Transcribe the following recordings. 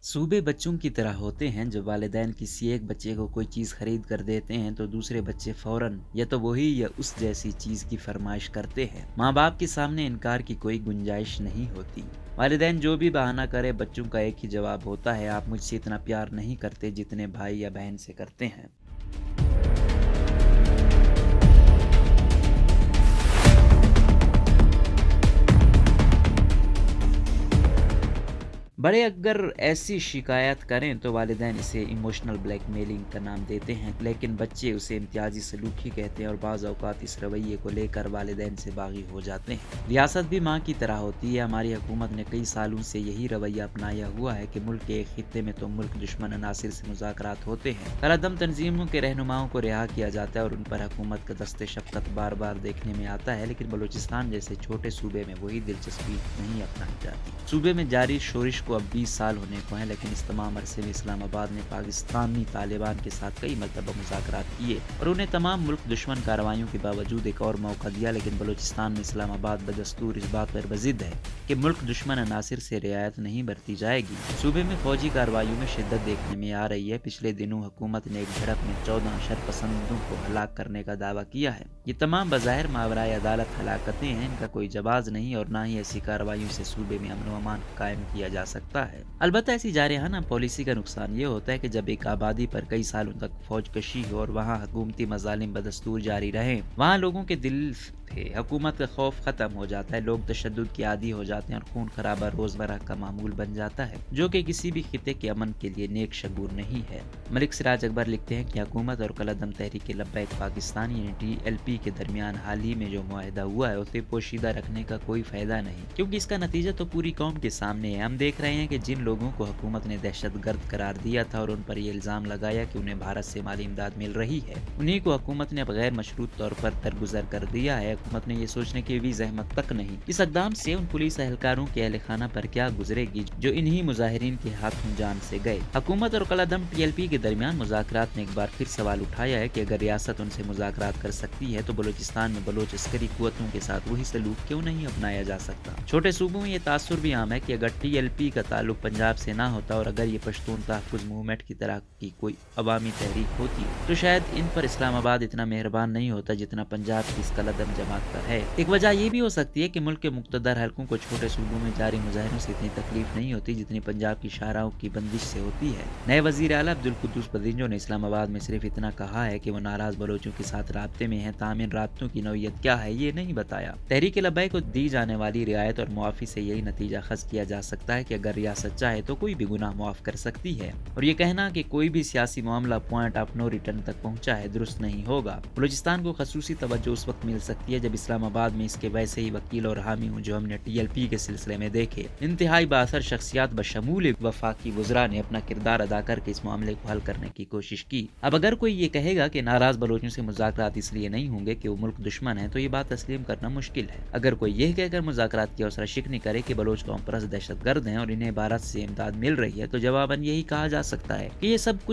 सूबे बच्चों की तरह होते हैं। जब वालिदैन किसी एक बच्चे को कोई चीज़ खरीद कर देते हैं तो दूसरे बच्चे फौरन या तो वही या उस जैसी चीज़ की फरमाइश करते हैं। माँ बाप के सामने इनकार की कोई गुंजाइश नहीं होती। वालिदैन जो भी बहाना करे, बच्चों का एक ही जवाब होता है, आप मुझसे इतना प्यार नहीं करते जितने भाई या बहन से करते हैं। बड़े अगर ऐसी शिकायत करें तो वालिदैन इसे इमोशनल ब्लैकमेलिंग का नाम देते हैं, लेकिन बच्चे उसे इम्तियाजी सलूक ही कहते हैं और बाज़ औक़ात इस रवैये को लेकर वालिदैन से बागी हो जाते हैं। रियासत भी माँ की तरह होती है। हमारी हुकूमत ने कई सालों से यही रवैया अपनाया हुआ है कि मुल्क के एक खित्ते में तो मुल्क दुश्मन अनासिर से मुज़ाकरात होते हैं, कलअदम तंजीमों के रहनुमाओं को रिहा किया जाता है और उन पर हुकूमत का दस्ते शफ़क़त बार बार देखने में आता है, लेकिन बलूचिस्तान जैसे छोटे सूबे में वही दिलचस्पी नहीं अपनाई जाती। सूबे में जारी शोरिश को अब 20 साल होने को हैं, लेकिन इस तमाम अरसे में इस्लामाबाद ने पाकिस्तानी तालिबान के साथ कई मरतबा मुज़ाकरात किए और उन्हें तमाम मुल्क दुश्मन कार्रवाइयों के बावजूद एक और मौका दिया, लेकिन बलूचिस्तान में इस्लामाबाद बदस्तूर इस बात पर बज़िद है कि मुल्क दुश्मन अनासिर से रियायत नहीं बरती जाएगी। सूबे में फौजी कार्रवाइयों में शिद्दत देखने में आ रही है। पिछले दिनों हुकूमत ने एक झड़प में 14 शरपसंदों को हलाक करने का दावा किया है। ये तमाम बज़ाहिर मावराए अदालत हलाकतें हैं, इनका कोई जवाज़ नहीं और ना ही ऐसी कार्रवाइयों से सूबे में अमन व अमान कायम किया जा सकता है। अलबत्ता ऐसी जारहाना पॉलिसी का नुकसान ये होता है कि जब एक आबादी पर कई सालों तक फौज कशी हो और वहाँ हुकूमती मजालिम बदस्तूर जारी रहे, वहाँ लोगों के दिल थे हुकूमत का खौफ खत्म हो जाता है, लोग तशद्दुद के आदी हो जाते हैं और खून खराबा रोजमर्रा का मामूल बन जाता है, जो कि किसी भी खिते के अमन के लिए नेक शगुन नहीं है। मलिक सिराज अकबर लिखते हैं कि हुकूमत और कलअदम तहरीक लब्बैक पाकिस्तान यानी TLP के दरमियान हाल ही में जो मुआहदा हुआ है उसे पोशीदा रखने का कोई फायदा नहीं, क्योंकि इसका नतीजा तो पूरी कौम के सामने है। हम देख रहे हैं कि जिन लोगों को हुकूमत ने दहशत गर्द करार दिया था और उन पर यह इल्जाम लगाया कि उन्हें भारत से माली इमदाद मिल रही है, उन्हीं को हुकूमत ने गैर मशरूत तौर पर दरगुजर कर दिया है। हुकूमत ने ये सोचने की भी जहमत तक नहीं इस इक़दाम से उन पुलिस एहलकारों के अहल खाना पर क्या गुजरेगी जो इन्हीं मुजाहिरीन के हाथों जान से गए। हुकूमत और कलअदम TLP के दरमियान मुज़ाकरात ने एक बार फिर सवाल उठाया है कि अगर रियासत उनसे मुज़ाकरात कर सकती है तो बलूचिस्तान में बलोच अस्करी कुव्वतों के साथ वही सलूक क्यों नहीं अपनाया जा सकता। छोटे सूबों में ये तासुर भी आम है कि अगर TLP का ताल्लुक पंजाब से ना होता और अगर ये पश्तून तहफ़्फ़ुज़ मूवमेंट की तरह की कोई अवामी तहरीक होती तो शायद इन पर इस्लामाबाद इतना मेहरबान नहीं होता जितना पंजाब की इस कलअदम जमात पर है। एक वजह यह भी हो सकती है कि मुल्क के मुक़्तदर हलकों को छोटे सूबों में जारी मुजाहिरों से इतनी तकलीफ नहीं होती जितनी पंजाब की शाहराहों की बंदिश से होती है। नए वज़ीर आला अब्दुल कुद्दूस बदिंजो ने इस्लामाबाद में सिर्फ इतना कहा है कि वो नाराज बलोचों के साथ राब्ते में हैं, ताहम इन राब्तों की नौयत क्या है ये नहीं बताया। तहरीक लब्बैक को दी जाने वाली रियायत और मुआफ़ी से यही नतीजा खज़ किया जा सकता है कि अगर रियासत चाहे तो कोई भी गुनाह मुआफ़ कर सकती है, और ये कहना कि कोई भी सियासी मामला पॉइंट ऑफ नो रिटर्न तक पहुँचा है दुरुस्त नहीं होगा। बलूचिस्तान को खसूसी तवज्जो उस वक्त मिल सकती है जब इस्लामाबाद में इसके वैसे ही वकील और हामी हूँ जो हमने TLP के सिलसिले में देखे। इंतहाई बाअसर शख्सियात बशमूल वफाकी वज़रा ने अपना किरदार अदा करके इस मामले को हल करने की कोशिश की। अब अगर कोई ये कहेगा कि नाराज बलोचों से मुज़ाकरात इसलिए नहीं होंगे कि वो मुल्क दुश्मन है तो ये बात तस्लीम करना मुश्किल है। अगर कोई यह कहकर मुज़ाकरात की हौसला शिकनी करे कि बलोच कौम परस्त दहशतगर्द हैं और इन्हें भारत से इमदाद मिल रही है तो जवाबन यही कहा जा सकता है कि ये सब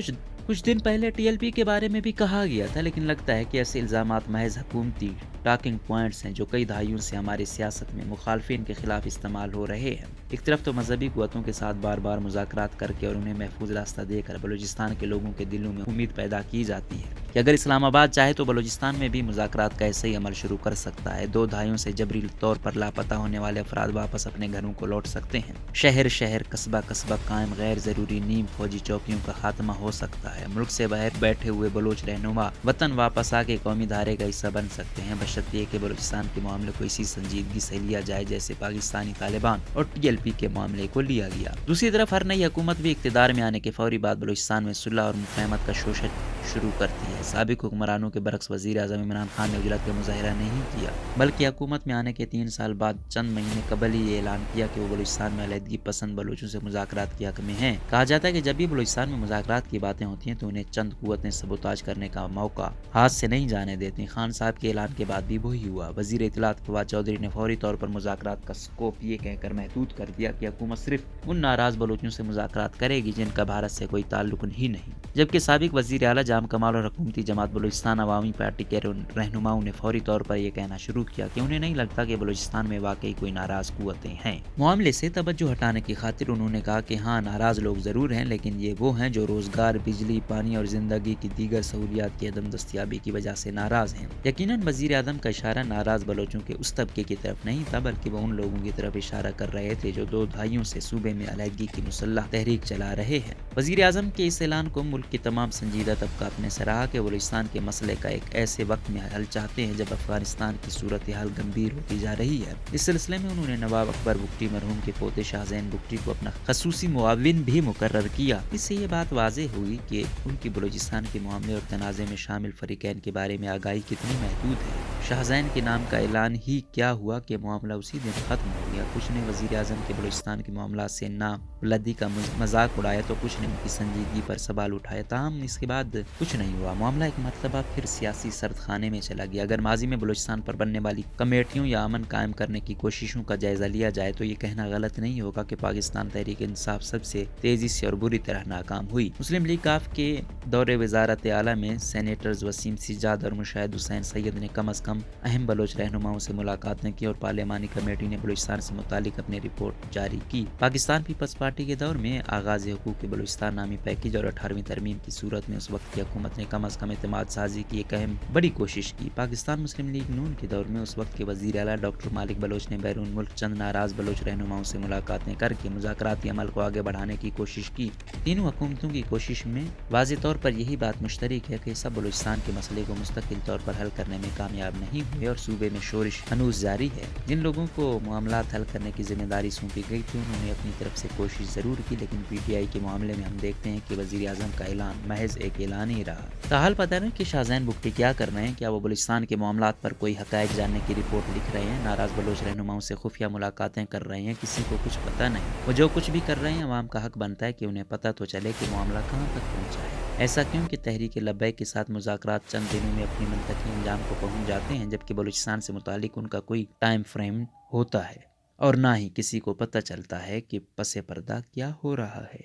कुछ दिन पहले TLP के बारे में भी कहा गया था, लेकिन लगता है कि ऐसे इल्जामात महज हुकूमती टॉकिंग पॉइंट्स हैं जो कई दहाइयों से हमारी सियासत में मुखालफिन के खिलाफ इस्तेमाल हो रहे हैं। एक तरफ तो मजहबी कुव्वतों के साथ बार बार मुज़ाकरात करके और उन्हें महफूज रास्ता देकर बलूचिस्तान के लोगों के दिलों में उम्मीद पैदा की जाती है कि अगर इस्लामाबाद चाहे तो बलूचिस्तान में भी मुज़ाकरात का ऐसे ही अमल शुरू कर सकता है। 2 दहाइयों से जबरी तौर पर लापता होने वाले अफराद वापस अपने घरों को लौट सकते हैं। शहर शहर कस्बा कस्बा कायम गैर ज़रूरी नीम फौजी चौकियों का खात्मा हो सकता है। मुल्क से बाहर बैठे हुए बलोच रहनुमा वतन वापस आके कौमी धारे का हिस्सा बन सकते हैं, बशर्ते ये कि बलूचिस्तान के मामले को इसी संजीदगी से लिया जाए जैसे पाकिस्तानी तालिबान और TLP के मामले को लिया गया। दूसरी तरफ हर नई हुकूमत भी इक़्तिदार में आने के फौरी बाद बलूचिस्तान में सुलह और मुफाहमत का शोषण शुरू करती है। साबिक हुक्मरानों के बरक्स वज़ीर आज़म इमरान खान ने उजलत का मुज़ाहिरा नहीं किया, बल्कि हुकूमत में आने के 3 साल बाद चंद महीने कबल ही ये ऐलान किया कि वो बलूचिस्तान में अलहदगी पसंद बलोचों से मुज़ाकरात के हक़ में हैं। कहा जाता है कि जब भी बलूचिस्तान में मुज़ाकरात की बातें होती हैं तो उन्हें चंद कुव्वतें सबूताज करने का मौका हाथ से नहीं जाने देती। खान साहब के ऐलान के बाद भी वही हुआ। वज़ीर इत्तलात फवाद चौधरी ने फौरी तौर पर मुज़ाकरात का स्कोप ये कहकर महदूद कर दिया कि हुकूमत सिर्फ उन नाराज़ बलोचों से मुज़ाकरात करेगी जिनका भारत से कोई ताल्लुक ही नहीं, जबकि साबिक वज़ीर आला इंतजाम कमाल और हुकूमती जमात बलूचिस्तान अवामी पार्टी के रहनुमाओं ने फौरी तौर पर यह कहना शुरू किया कि उन्हें नहीं लगता कि बलूचिस्तान में वाकई कोई नाराज कुव्वतें हैं। मामले से तवज्जो हटाने की खातिर उन्होंने कहा कि हाँ, नाराज लोग जरूर हैं, लेकिन ये वो हैं जो रोजगार, बिजली, पानी और जिंदगी की दीगर सहूलियात की अदम दस्तियाबी की वजह से नाराज हैं। यकीनन वजीर आजम का इशारा नाराज बलोचों के उस तबके की तरफ नहीं था, बल्कि वो उन लोगों की तरफ इशारा कर रहे थे जो 2 दहाइयों से सूबे में अलहदगी की मुसल्लह तहरीक चला रहे हैं। वजीर आजम के इस ऐलान को मुल्क की तमाम संजीदा तबकात ने सराहा कि बलूचिस्तान के मसले का एक ऐसे वक्त में हल चाहते हैं जब अफगानिस्तान की सूरत हाल गंभीर होती जा रही है। इस सिलसिले में उन्होंने नवाब अकबर बुगटी मरहूम के पोते शाहजैन बुगटी को अपना खसूसी मुआविन भी मुकर्रर किया। इससे ये बात वाज़ेह हुई कि उनकी बलूचिस्तान के मामले और तनाज़े में शामिल फरीकैन के बारे में आगाही कितनी महदूद है। शाहजैन के नाम का ऐलान ही क्या हुआ कि मामला उसी दिन खत्म हो गया। कुछ ने वजीर आजम के बलूचिस्तान के मामला से नाबलदी का मजाक उड़ाया तो कुछ ने उनकी संजीदगी पर सवाल उठाया। ताहम इसके बाद कुछ नहीं हुआ। मामला एक मरतबा फिर सियासी सर्द खाने में चला गया। अगर माजी में बलूचिस्तान पर बनने वाली कमेटियों या अमन कायम करने की कोशिशों का जायजा लिया जाए तो ये कहना गलत नहीं होगा कि पाकिस्तान तहरीक इंसाफ सबसे तेजी से और बुरी तरह नाकाम हुई। मुस्लिम लीग काफ के दौरे वजारत आला में सेनेटर्स वसीम सिजाद और मुशाहिद हुसैन सैयद ने कम अज कम अहम बलोच रहनुमाओं से मुलाकातें की और पार्लिमानी कमेटी ने बलूचिस्तान से मुतालिक अपनी रिपोर्ट जारी की। पाकिस्तान पीपल्स पार्टी के दौर में आगाज हुकूक बलूचिस्तान नामी पैकेज और 18वीं तरमीम की सूरत में उस वक्त की हुकूमत ने कम अज कम एतमाद साजी की एक अहम बड़ी कोशिश की। पाकिस्तान मुस्लिम लीग नून के दौर में उस वक्त के वजीर आला डॉक्टर मालिक बलोच ने बैरून मुल्क चंद नाराज बलोच रहनुमाओं से मुलाकातें करके मुज़ाकराती अमल को आगे बढ़ाने की कोशिश की। तीनों हुकूमतों की कोशिश में वाज़ेह तौर पर यही बात मुश्तरक है कि सब बलूचिस्तान के मसले को मुस्तकिल तौर पर हल करने में कामयाब नहीं हुए और सूबे में शोरिश हनूज जारी है। जिन लोगों को मामलात हल करने की जिम्मेदारी सौंपी गई थी उन्होंने अपनी तरफ से कोशिश जरूर की, लेकिन PTI के मामले में हम देखते हैं कि वजीर आजम का ऐलान महज एक ऐलान ही रहा। ताहाल पता नहीं कि शाहजैन बुगटी क्या कर रहे हैं। क्या वो बलूचिस्तान के मामलात पर कोई हकायक जानने की रिपोर्ट लिख रहे हैं, नाराज बलोच रहनुमाओं से खुफिया मुलाकातें कर रहे हैं, किसी को कुछ पता नहीं। वो जो कुछ भी कर रहे हैं अवाम का हक बनता है कि उन्हें पता तो चले कि मामला कहाँ तक पहुँचा है। ऐसा क्यों कि तहरीक लब्बैक के साथ मुज़ाकरात चंद दिनों में अपनी मंतकी अंजाम को पहुँच जाते हैं, जबकि बलूचिस्तान से मुतालिक उनका कोई टाइम फ्रेम होता है और ना ही किसी को पता चलता है कि पसे पर्दा क्या हो रहा है।